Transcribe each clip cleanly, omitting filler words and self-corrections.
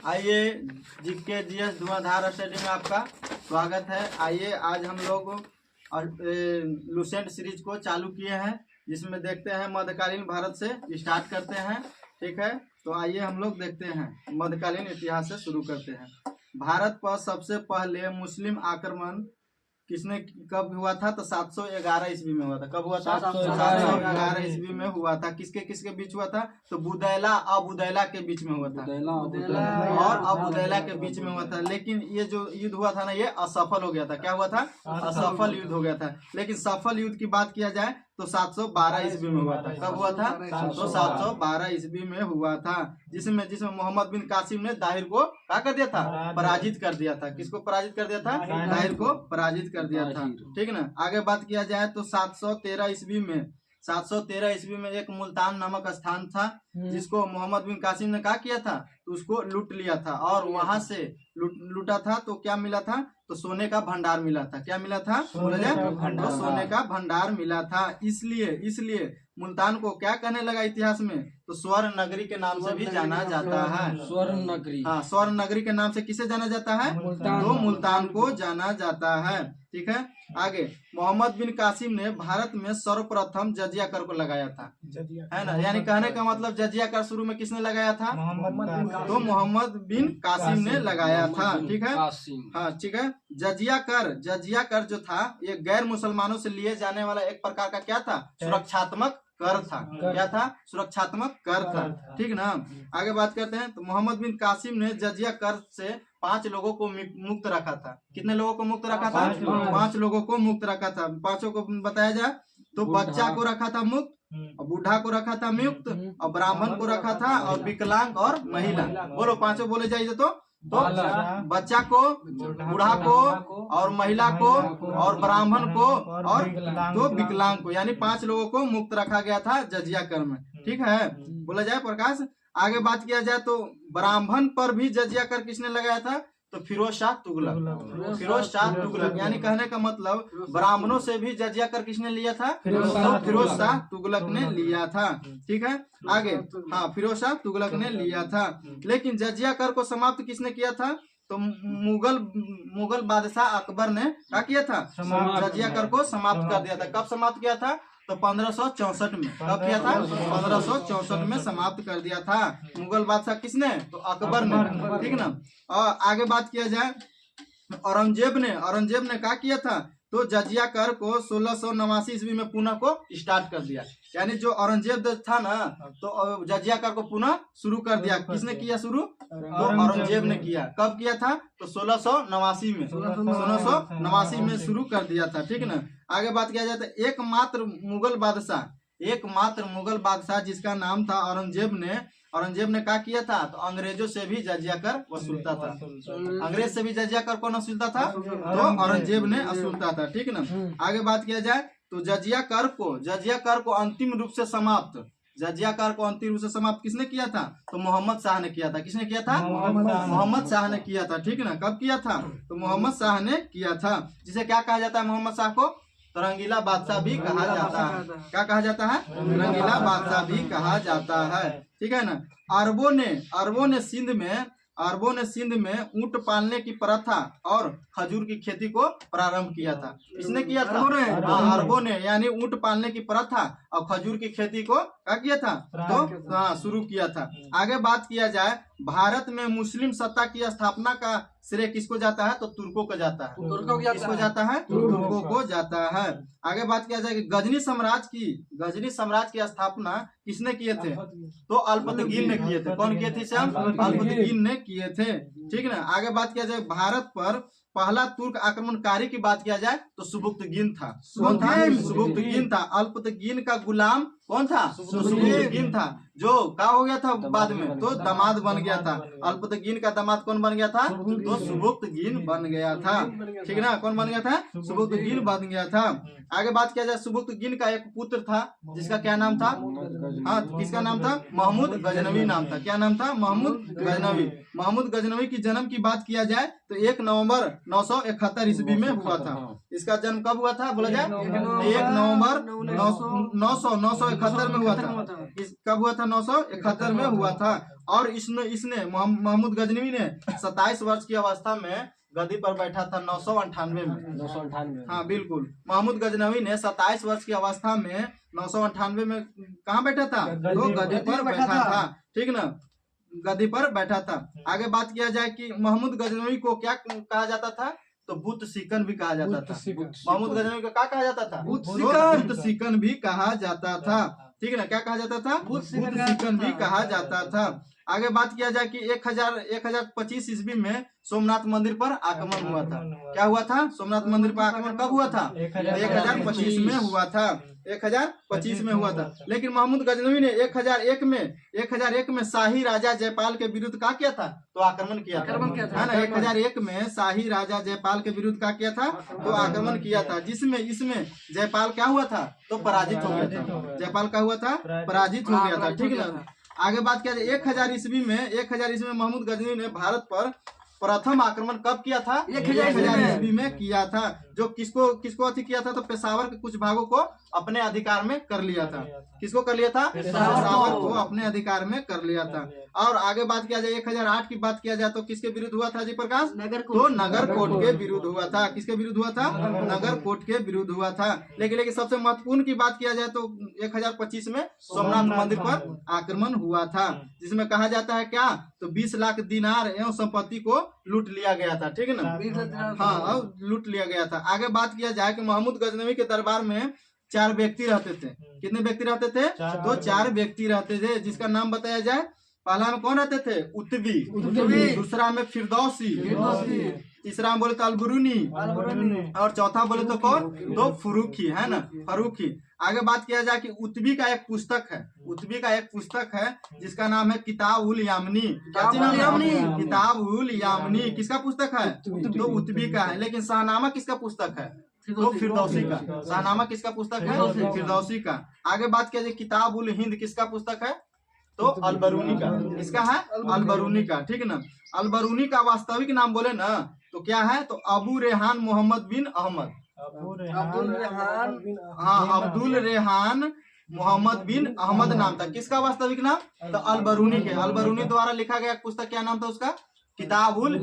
आइए GK GS धुआंधार study में आपका स्वागत है। आइए आज हम लोग लुसेंट सीरीज को चालू किए हैं, जिसमें देखते हैं मध्यकालीन भारत से स्टार्ट करते हैं। ठीक है, तो आइए हम लोग देखते हैं मध्यकालीन इतिहास से शुरू करते हैं। भारत पर सबसे पहले मुस्लिम आक्रमण किसने कब हुआ था? तो 711 ईस्वी में हुआ था। कब हुआ था? 711 ईस्वी में हुआ था। किसके किसके बीच हुआ था? तो बुदैला अबुदैला के बीच में हुआ था, और अबुदैला के बीच में हुआ था। लेकिन ये जो युद्ध हुआ था ना, ये असफल हो गया था। क्या हुआ था? असफल युद्ध हो गया था। लेकिन सफल युद्ध की बात किया जाए तो 712 ईस्वी में हुआ था। कब हुआ था? तो 712 ईस्वी में हुआ था, जिसमें मोहम्मद बिन कासिम ने दाहिर को क्या कर दिया था? पराजित कर दिया था। किसको पराजित कर दिया था? दाहिर को पराजित कर दिया था। ठीक ना। आगे बात किया जाए तो 713 ईस्वी में एक मुल्तान नामक स्थान था, जिसको मोहम्मद बिन कासिम ने क्या किया था? तो उसको लूट लिया था, और वहां से लूटा था तो क्या मिला था? तो सोने का भंडार मिला था। क्या मिला था? तो सोने का भंडार मिला था। इसलिए मुल्तान को क्या कहने लगा इतिहास में? तो स्वर्ण नगरी के नाम से भी जाना जाता है। स्वर्ण नगरी, हाँ, स्वर्ण नगरी के नाम से किसे जाना जाता है? तो मुल्तान को जाना जाता है। ठीक है, आगे मोहम्मद बिन कासिम ने भारत में सर्वप्रथम जजिया कर को लगाया था, है ना। यानी कहने का मतलब जजिया कर शुरू में किसने लगाया था? तो मोहम्मद बिन कासिम ने लगाया था। ठीक है, हाँ ठीक है। जजिया कर जो था, ये गैर मुसलमानों से लिए जाने वाला एक प्रकार का क्या था? सुरक्षात्मक कर था। क्या था? सुरक्षात्मक कर था। ठीक ना। आगे बात करते हैं तो मोहम्मद बिन कासिम ने जजिया कर से 5 लोगों को मुक्त रखा था। कितने लोगों को मुक्त रखा था? 5 लोगों को मुक्त रखा था। 5 को बताया जाए तो बच्चा को रखा था मुक्त, और बूढ़ा को रखा था मुक्त, और ब्राह्मण को रखा था, और विकलांग और महिला। बोलो, 5 बोले जाइए तो बच्चा को, बूढ़ा को, और महिला को, और ब्राह्मण को, और तो विकलांग को, यानी 5 लोगों को मुक्त रखा गया था जजिया कर में। ठीक है, बोला जाए प्रकाश। आगे बात किया जाए तो ब्राह्मण पर भी जजिया कर किसने लगाया था? तो फिरोज शाह तुगलक। यानी कहने का मतलब ब्राह्मणों से भी जजिया कर किसने लिया था? तो फिरोज शाह तुगलक ने लिया था। ठीक है, आगे हाँ, फिरोज शाह तुगलक ने लिया था। लेकिन जजिया कर को समाप्त किसने किया था? तो मुगल बादशाह अकबर ने क्या किया था? जजिया कर को समाप्त कर दिया था। कब समाप्त किया था? तो 1564 में। कब किया था? 1564 में समाप्त कर दिया था। मुगल बादशाह किसने? तो अकबर ने। ठीक ना। और आगे बात किया जाए, औरंगजेब ने क्या किया था? तो जजिया कर को 1689 ईस्वी में पुनः को स्टार्ट कर दिया। यानी जो औरंगजेब था ना, तो जजिया कर को पुनः शुरू कर दिया। किसने किया शुरू? तो औरंगजेब ने किया। कब किया था? तो 1689 में शुरू कर दिया था। ठीक ना। आगे बात किया जाए तो एकमात्र मुगल बादशाह जिसका नाम था औरंगजेब ने क्या किया था? तो अंग्रेजों से भी जजिया कर वसूलता था। अंग्रेज से भी जजिया कर कौन वसूलता था? तो औरंगजेब ने वसूलता था। ठीक ना। आगे बात किया जाए तो जजिया कर को अंतिम रूप से समाप्त किसने किया था? तो मोहम्मद शाह ने किया था। किसने किया था? मोहम्मद शाह ने किया था। ठीक ना। कब किया था? तो मोहम्मद शाह ने किया था, जिसे क्या कहा जाता है? मोहम्मद शाह को तो रंगीला बादशाह भी कहा जाता है। क्या कहा जाता है? रंगीला बादशाह भी कहा जाता है। ठीक है ना। अरबों ने सिंध में ऊंट पालने की प्रथा और खजूर की खेती को प्रारंभ किया था। किसने किया था? अरबों ने, यानी ऊंट पालने की प्रथा और खजूर की खेती को क्या किया था? तो हाँ, शुरू किया था। आगे बात किया जाए, भारत में मुस्लिम सत्ता की स्थापना का श्रेय किसको जाता है? तो तुर्कों को जाता है। किसको जाता है? तुर्कों को जाता है। आगे बात किया जाए कि गजनी साम्राज्य की स्थापना किसने किए थे? तो अल्पतगीन ने किए थे। कौन किए थे? अल्पतगीन ने किए थे। ठीक ना। आगे बात किया जाए, भारत पर पहला तुर्क आक्रमणकारी की बात किया जाए तो सुबुक्तगीन था। कौन था? सुबुक्तगीन था। अल्पतगीन का गुलाम कौन था? सुबुक्तगीन था, जो क्या हो गया था बाद में? तो दामाद बन गया था। अल्पतगीन का दामाद कौन बन गया था? तो सुबुक्तगीन बन गया था। ठीक ना। कौन बन गया था? सुबुक्तगीन बन गया था। आगे बात किया जाए, सुबुक्तगीन का एक पुत्र था, जिसका क्या नाम था? हाँ, किसका नाम था? महमूद गजनवी नाम था। क्या नाम था? महमूद गजनवी की जन्म की बात किया जाए तो 1 नवंबर 971 ईस्वी में हुआ था। इसका जन्म कब हुआ था? बोला जाए 1 नवंबर 971 में हुआ था। कब हुआ था? 971 में हुआ था। और इसने महमूद गजनवी ने 27 वर्ष की अवस्था में गद्दी पर बैठा था 998 में। 998। हाँ बिल्कुल, महमूद गजनवी ने 27 वर्ष की अवस्था में 998 में कहाँ बैठा था? तो गद्दी पर बैठा था, ठीक ना, गद्दी पर बैठा था। आगे बात किया जाए कि महमूद गजनवी को क्या कहा जाता था? तो बुत सिकन भी कहा जाता था। महमूद गजनवी को क्या कहा जाता था? बुत सिकन भी कहा जाता था, ठीक है ना। क्या कहा जाता था? बुत सिकन भी कहा जाता था। आगे बात किया जाए कि 1025 ईस्वी में सोमनाथ मंदिर पर आक्रमण हुआ था। क्या हुआ था? सोमनाथ मंदिर पर आक्रमण कब हुआ था? 1025 में हुआ था। 1025 में हुआ था। लेकिन महमूद गजनवी ने 1001 में शाही राजा जयपाल के विरुद्ध क्या किया था? तो आक्रमण किया था, है ना। 1001 में शाही राजा जयपाल के विरुद्ध क्या किया था? तो आक्रमण किया था, जिसमें इसमें जयपाल क्या हुआ था? तो पराजित हो गया था। जयपाल क्या हुआ था? पराजित हो गया था, ठीक है ना। आगे बात किया जाए 1000 ईस्वी में महमूद गजनवी ने भारत पर प्रथम आक्रमण कब किया था? 1000 ईस्वी में किया था। जो किसको अति किया था? तो पेशावर के कुछ भागों को अपने अधिकार में कर लिया था। किसको कर लिया था? पेशावर को अपने अधिकार में कर लिया था। और आगे बात किया जाए 1008 की बात किया जाए तो किसके विरुद्ध हुआ था जी प्रकाश? तो नगर कोट के विरुद्ध हुआ था। किसके विरुद्ध हुआ था? नगर कोट के विरुद्ध हुआ था। लेकिन सबसे महत्वपूर्ण की बात किया जाए तो 1025 में सोमनाथ मंदिर पर आक्रमण हुआ था, जिसमें कहा जाता है क्या? तो 20 लाख दिनार एवं संपत्ति को लूट लिया गया था, ठीक है ना। हाँ, लूट लिया गया था। आगे बात किया जाए कि महमूद गजनवी के दरबार में 4 व्यक्ति रहते थे। कितने व्यक्ति रहते थे? तो 4 व्यक्ति रहते थे, जिसका नाम बताया जाए। पहला में कौन रहते थे? उत्बी। दूसरा में फिरदौसी। तीसरा में बोले तो अलबरूनी। और चौथा बोले तो कौन? तो फरूखी, है ना, फरूखी। आगे बात किया जाए कि उत्बी का एक पुस्तक है जिसका नाम है किताब उल यामनी। क्या नाम है? किताब उल यामनी किसका पुस्तक है? तो उत्बी का है। लेकिन शाहनामा किसका पुस्तक है? तो फिरदौसी का। शाहनामा किसका पुस्तक है? फिरदौसी का। आगे बात किया जाए किताब उल हिंद किसका पुस्तक है? तो अलबरूनी का। किसका है? अलबरूनी का, ठीक है ना। अलबरूनी का वास्तविक नाम बोले ना तो क्या है? तो अबू रेहान मोहम्मद बिन अहमद। हाँ, अब्दुल रेहान मोहम्मद बिन अहमद नाम था। किसका वास्तविक नाम? तो अलबरूनी के। अलबरूनी द्वारा लिखा गया पुस्तक क्या नाम था उसका? किताब उल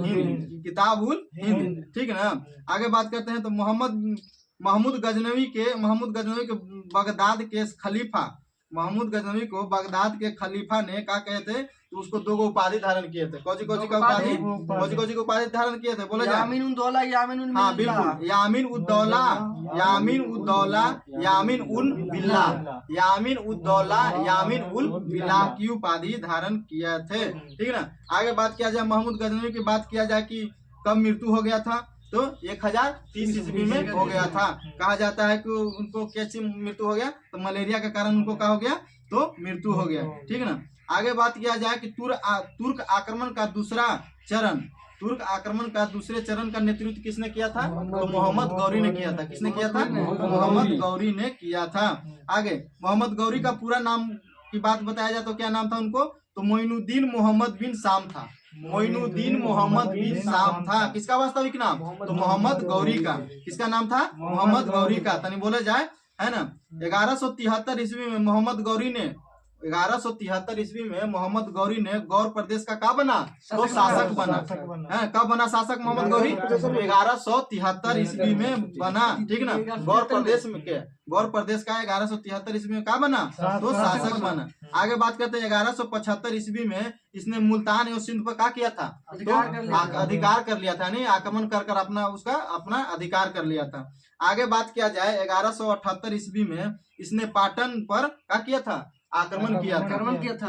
हिंद, ठीक है ना। आगे बात करते हैं तो महमूद गजनवी के बगदाद के खलीफा, महमूद गजनवी को बगदाद के खलीफा ने क्या कहते? तो उसको 2 उपाधि धारण किए थे। कौन सी का उपाधि धारण किए थे? बोले यामीन उद्दौला, यामीन उन, हाँ बिल्कुल, यामीन उद्दौला, यामीन उल बिल्ला की उपाधि धारण किए थे, ठीक है ना। आगे बात किया जाए महमूद गजनवी की बात किया जाए कि कब मृत्यु हो गया था? तो 1030 ईस्वी में हो गया था। कहा जाता है कि उनको कैसी मृत्यु हो गया? तो मलेरिया के कारण उनको क्या हो गया? तो मृत्यु हो गया, ठीक है ना। आगे बात किया जाए कि तुर्क आक्रमण का दूसरे चरण का नेतृत्व किसने किया था? तो मोहम्मद गौरी ने किया था। किसने किया था? मोहम्मद गौरी ने किया था। आगे मोहम्मद गौरी का पूरा नाम की बात बताया जाए तो क्या नाम था उनको? तो मोइनुद्दीन मोहम्मद बिन शाम था। मोइनुद्दीन मोहम्मद बिन शाम था। किसका वास्तविक नाम? तो मोहम्मद गौरी का। किसका नाम था? मोहम्मद गौरी का। तनी बोले जाए, है ना। 1173 ईस्वी में मोहम्मद गौरी ने गौर प्रदेश का क्या बना? तो शासक बना। है, कब बना शासक मोहम्मद गौरी? 1173 ईस्वी में बना, ठीक ना। गौर प्रदेश का 1173 ईस्वी में क्या बना? तो शासक बना। आगे बात करते हैं 1175 ईस्वी में इसने मुल्तान एवं सिंध पर क्या किया था? तो अधिकार कर लिया था, नहीं आक्रमण कर अपना अधिकार कर लिया था। आगे बात किया जाए 1178 ईस्वी में इसने पाटन पर क्या किया था? आक्रमण किया था।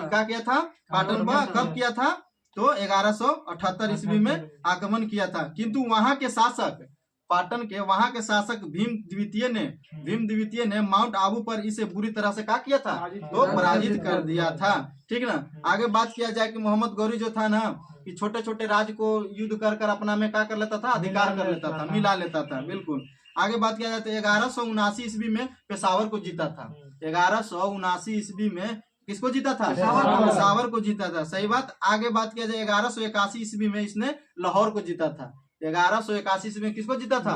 क्या किया था? पाटन पर कब किया था? तो 1178 ईस्वी में आक्रमण किया था। किंतु वहां के शासक भीम द्वितीय ने माउंट आबू पर इसे बुरी तरह से क्या किया था? तो पराजित कर दिया था, ठीक ना। आगे बात किया जाए कि मोहम्मद गौरी जो था ना कि छोटे छोटे राज्य को युद्ध कर अपना में क्या कर लेता था? अधिकार कर लेता था, मिला लेता था, बिल्कुल। आगे बात किया जाए तो 1179 ईस्वी में पेशावर को जीता था। 1179 ईस्वी में किसको जीता था? पेशावर को जीता था, सही बात। आगे बात किया जाए 1181 ईस्वी में इसने लाहौर को जीता था। 1181 ईस्वी में किसको जीता था?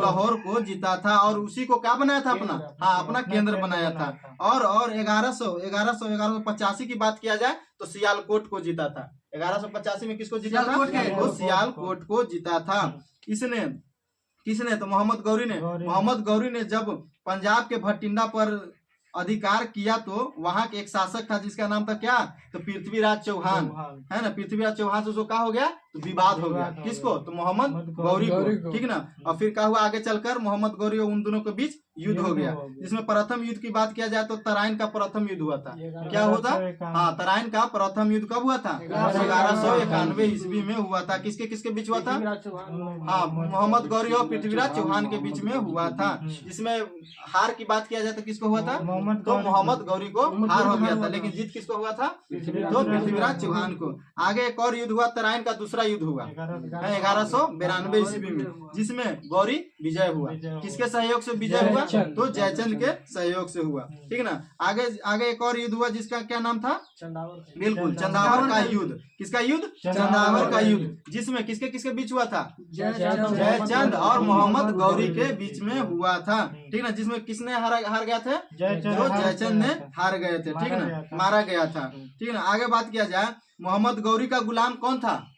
लाहौर को जीता था, और उसी को क्या बनाया था अपना? हाँ, अपना केंद्र बनाया था। और 1185 की बात किया जाए तो सियालकोट को जीता था। 1185 में किसको जीता था? तो सियालकोट को जीता था। किसने? तो मोहम्मद गौरी ने। मोहम्मद गौरी ने जब पंजाब के भटिंडा पर अधिकार किया तो वहां के एक शासक था जिसका नाम था क्या? तो पृथ्वीराज चौहान, है ना। पृथ्वीराज चौहान से जो क्या हो गया? तो विवाद हो गया। किसको? तो मोहम्मद गौरी को, ठीक ना। और फिर क्या हुआ आगे चलकर? मोहम्मद गौरी और उन दोनों के बीच युद्ध हो गया। इसमें प्रथम युद्ध की बात किया जाए तो तराइन का प्रथम युद्ध हुआ था। क्या हुआ था? हाँ, तराइन का प्रथम युद्ध कब हुआ था? 1191 ईस्वी में हुआ था। किसके किसके बीच हुआ था? हाँ, मोहम्मद गौरी और पृथ्वीराज चौहान के बीच में हुआ था। इसमें हार की बात किया जाए तो किसको हुआ था? तो मोहम्मद गौरी को हार हो गया था, लेकिन जीत किसको हुआ था? तो पृथ्वीराज चौहान को। आगे एक और युद्ध हुआ, तराइन का दूसरा युद्ध हुआ 1192 ईस्वी में, जिसमें गौरी विजय हुआ। किसके सहयोग से विजय हुआ? तो जयचंद के सहयोग से हुआ, ठीक ना। आगे एक और युद्ध हुआ जिसका क्या नाम था? बिल्कुल, चंदावर का युद्ध। किसका युद्ध? चंदावर का युद्ध, जिसमें किसके किसके बीच हुआ था? जयचंद और मोहम्मद गौरी के बीच में हुआ था, ठीक ना। जिसमें किसने हार गया थे? जो जयचंद ने हार गए थे, ठीक ना, मारा गया था, ठीक ना। आगे बात किया जाए, मोहम्मद गौरी का गुलाम कौन था?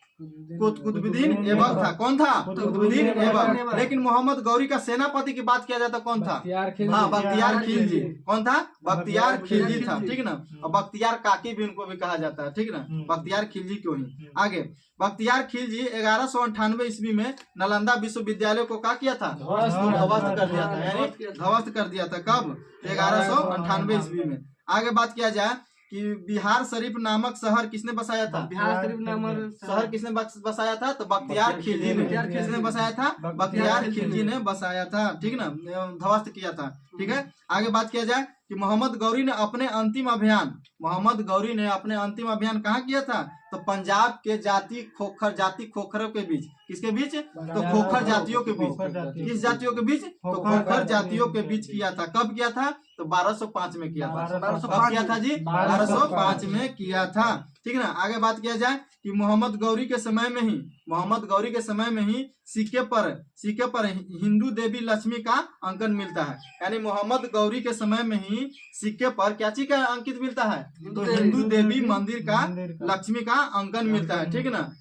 कुतुबुद्दीन ऐबक था। कौन था? कुतुबुद्दीन ऐबक। लेकिन मोहम्मद गौरी का सेनापति की बात किया जाए तो कौन था? हाँ, बख्तियार खिलजी। कौन था? बख्तियार खिलजी था, ठीक ना। और बख्तियार काकी भी उनको भी कहा जाता है, ठीक ना। बख्तियार खिलजी क्यों ही। आगे बख्तियार खिलजी 1198 ईस्वी में नालंदा विश्वविद्यालय को क्या किया था? ध्वस्त कर दिया था, यानी ध्वस्त कर दिया था। कब? 1198 ईस्वी में। आगे बात किया जाए कि बिहार शरीफ नामक शहर किसने बसाया था? बिहार शरीफ नामक शहर किसने बसाया था? तो बख्तियार खिलजी ने। किसने बसाया था? बख्तियार खिलजी ने बसाया था, ठीक ना, ध्वस्त किया था, ठीक है। आगे बात किया जाए कि मोहम्मद गौरी ने अपने अंतिम अभियान कहाँ किया था? तो पंजाब के जाति खोखरों के बीच। किसके बीच? तो खोखर जातियों के बीच। किस जातियों के बीच? तो खोखर जातियों के बीच किया था। कब किया था? तो 1205 में किया था। कब किया था जी? 1205 में किया था, ठीक ना। आगे बात किया जाए कि मोहम्मद गौरी के समय में ही सिक्के पर हिंदू देवी लक्ष्मी का अंकन मिलता है। यानी मोहम्मद गौरी के समय में ही सिक्के पर क्या चीज का अंकित मिलता है? तो हिंदू देवी मंदिर का लक्ष्मी का अंकन मिलता है, ठीक ना।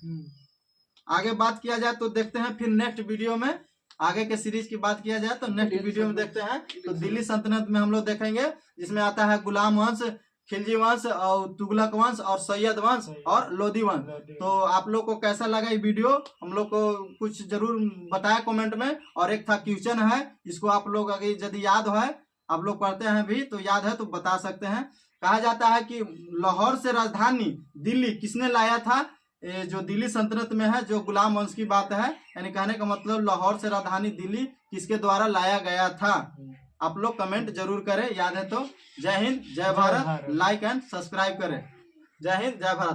आगे बात किया जाए तो देखते हैं फिर नेक्स्ट वीडियो में आगे के सीरीज की बात किया जाए तो नेक्स्ट वीडियो में देखते हैं। तो दिल्ली सल्तनत में हम लोग देखेंगे, जिसमें आता है गुलाम वंश, खिलजी वंश और तुगलक वंश और सैयद वंश और लोधी वंश। तो आप लोग को कैसा लगा ये वीडियो? हम लोग को कुछ जरूर बताया कमेंट में। और एक था क्वेश्चन है, इसको आप लोग अगर यदि याद है, आप लोग पढ़ते हैं भी तो याद है तो बता सकते हैं। कहा जाता है कि लाहौर से राजधानी दिल्ली किसने लाया था? जो दिल्ली सल्तनत में है, जो गुलाम वंश की बात है, यानी कहने का मतलब लाहौर से राजधानी दिल्ली किसके द्वारा लाया गया था? आप लोग कमेंट जरूर करें, याद है तो। जय हिंद, जय भारत। लाइक एंड सब्सक्राइब करें। जय हिंद, जय भारत।